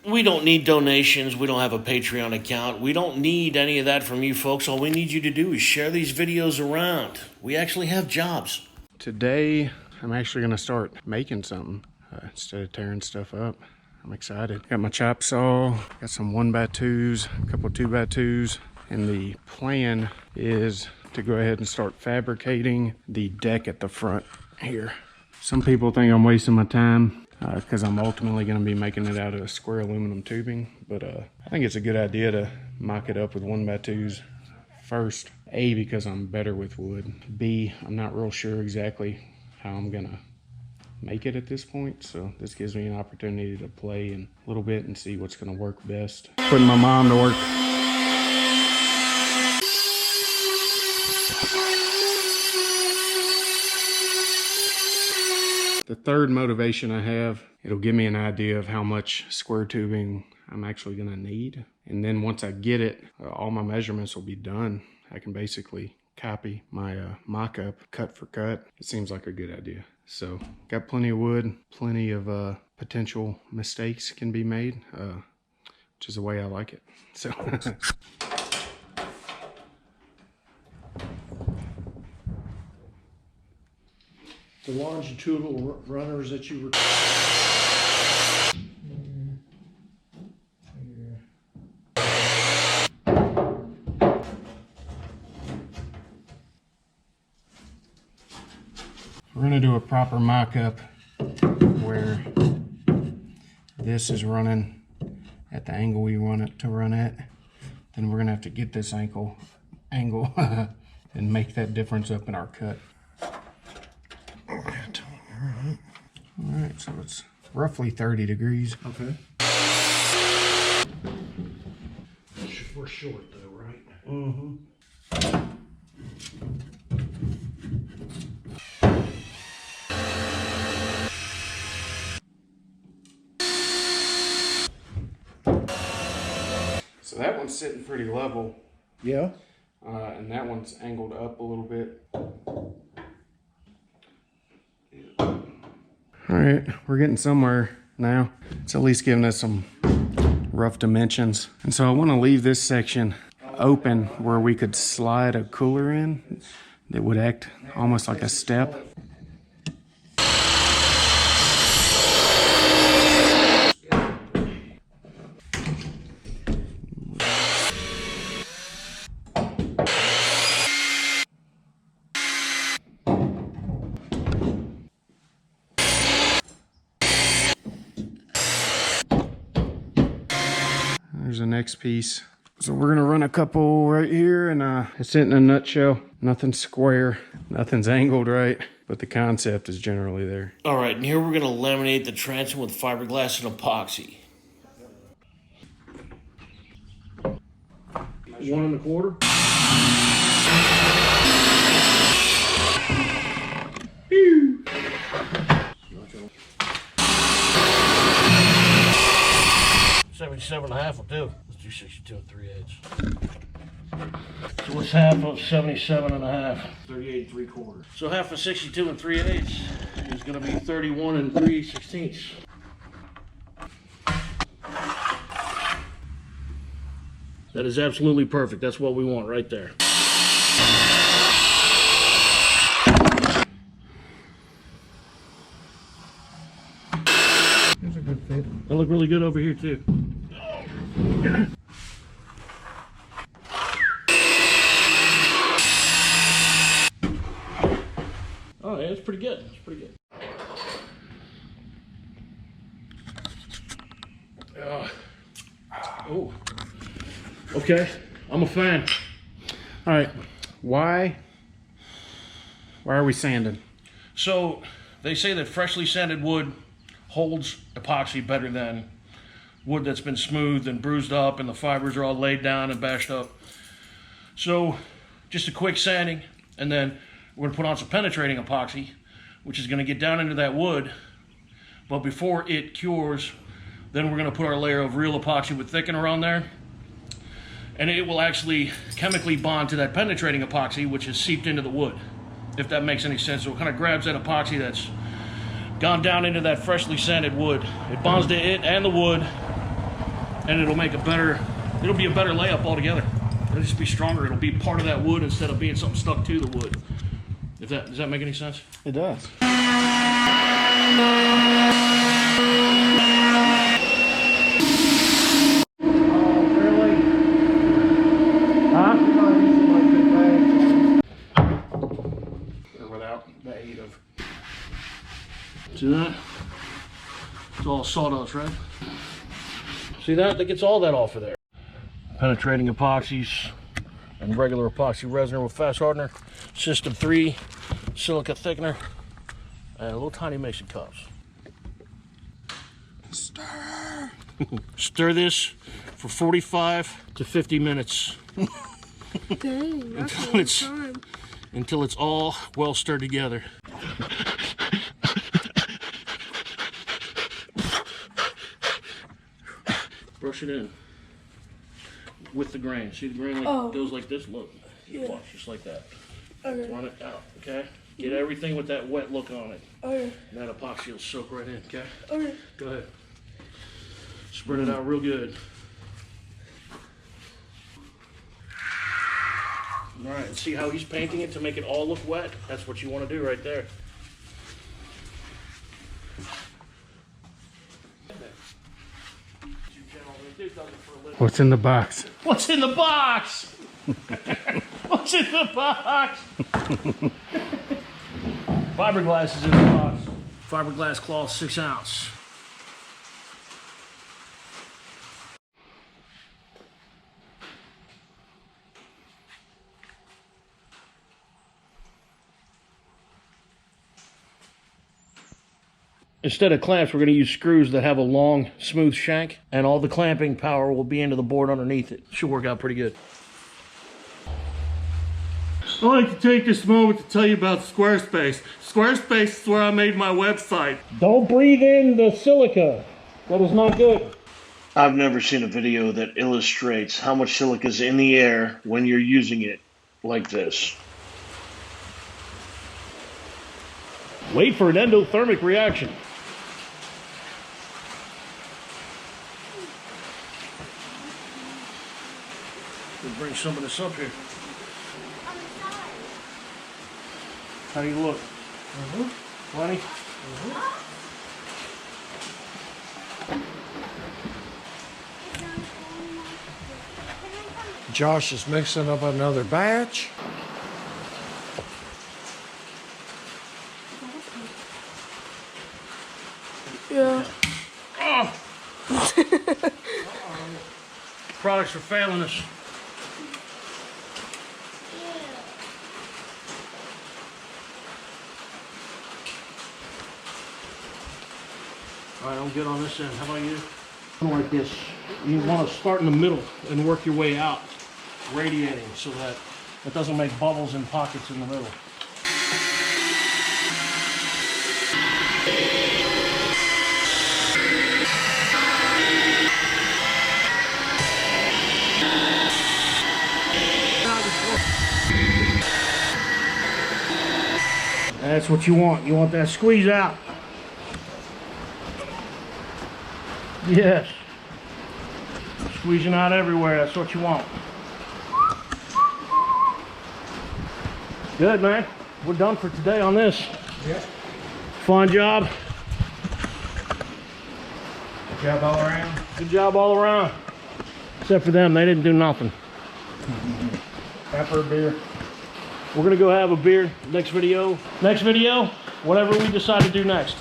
We don't need donations. We don't have a Patreon account. We don't need any of that from you folks. All we need you to do is share these videos around. We actually have jobs. Today, I'm actually gonna start making something instead of tearing stuff up. I'm excited. Got my chop saw, got some 1x2s, a couple 2x2s, and the plan is to go ahead and start fabricating the deck at the front here. Some people think I'm wasting my time because I'm ultimately going to be making it out of square aluminum tubing, but I think it's a good idea to mock it up with 1x2s first. A, because I'm better with wood. B, I'm not real sure exactly how I'm gonna make it at this point, so this gives me an opportunity to play in a little bit and see what's gonna work best. Putting my mom to work. The third motivation I have, it'll give me an idea of how much square tubing I'm actually gonna need. And then once I get it, all my measurements will be done. I can basically copy my mock-up cut for cut. It seems like a good idea. So got plenty of wood, plenty of potential mistakes can be made, which is the way I like it. So. The longitudinal runners that you were... We're gonna do a proper mock-up where this is running at the angle we want it to run at. Then we're gonna have to get this angle and make that difference up in our cut. Alright, so it's roughly 30 degrees. Okay. We're short though, right? Mm-hmm. So that one's sitting pretty level. Yeah. And that one's angled up a little bit. All right, we're getting somewhere now. It's at least giving us some rough dimensions. And so I want to leave this section open where we could slide a cooler in that would act almost like a step. There's the next piece. So we're gonna run a couple right here, and it's it in a nutshell. Nothing's square, nothing's angled right, but the concept is generally there. All right, and here we're gonna laminate the transom with fiberglass and epoxy. 1 1/4. Pew. 77.5 will do. Let's do 62 3/8. So what's half of 77.5? 38 3/4. So half of 62 3/8 is going to be 31 3/16. That is absolutely perfect. That's what we want right there. There's a good fit. They look really good over here too. Oh yeah, it's pretty good. It's pretty good. Oh. Okay, I'm a fan. All right, why are we sanding? So they say that freshly sanded wood holds epoxy better than wood that's been smoothed and bruised up and the fibers are all laid down and bashed up. So just a quick sanding, and then we're gonna put on some penetrating epoxy, which is gonna get down into that wood. But before it cures, then we're gonna put our layer of real epoxy with thickener on there. And it will actually chemically bond to that penetrating epoxy, which is seeped into the wood, if that makes any sense. So it kind of grabs that epoxy that's gone down into that freshly sanded wood. It bonds to it and the wood, and it'll be a better layup altogether. It'll just be stronger. It'll be part of that wood instead of being something stuck to the wood. Does that make any sense? It does. Without the aid of. See that? It's all sawdust, right? See that? That gets all that off of there. Penetrating epoxies and regular epoxy resin with fast hardener, system 3 silica thickener, and little tiny mason cups. Stir. Stir this for 45 to 50 minutes. Dang, that's a long time. Until it's all well stirred together. Brush it in with the grain. See the grain goes like this? Look, watch, just like that. Okay. Run it out, okay? Get everything with that wet look on it. Okay. And that epoxy will soak right in, okay? Okay. Go ahead. Spread it out real good. All right, and see how he's painting it to make it all look wet? That's what you want to do right there. What's in the box? What's in the box? What's in the box? Fiberglass is in the box. Fiberglass cloth, 6 ounce. Instead of clamps, we're going to use screws that have a long, smooth shank, and all the clamping power will be into the board underneath it. Should work out pretty good. I'd like to take this moment to tell you about Squarespace. Squarespace is where I made my website. Don't breathe in the silica. That is not good. I've never seen a video that illustrates how much silica is in the air when you're using it like this. Wait for an endothermic reaction. We'll bring some of this up here. How do you look? Plenty? Josh is mixing up another batch. Yeah. Oh! Products are failing us. All right, I'm good on this end. How about you? Like this. You want to start in the middle and work your way out, radiating, so that it doesn't make bubbles and pockets in the middle. That's what you want. You want that squeeze out. Yes. Squeezing out everywhere. That's what you want. Good, man. We're done for today on this. Yeah. Fine job. Good job all around. Good job all around. Except for them. They didn't do nothing. Pepper beer. We're going to go have a beer next video. Next video, whatever we decide to do next.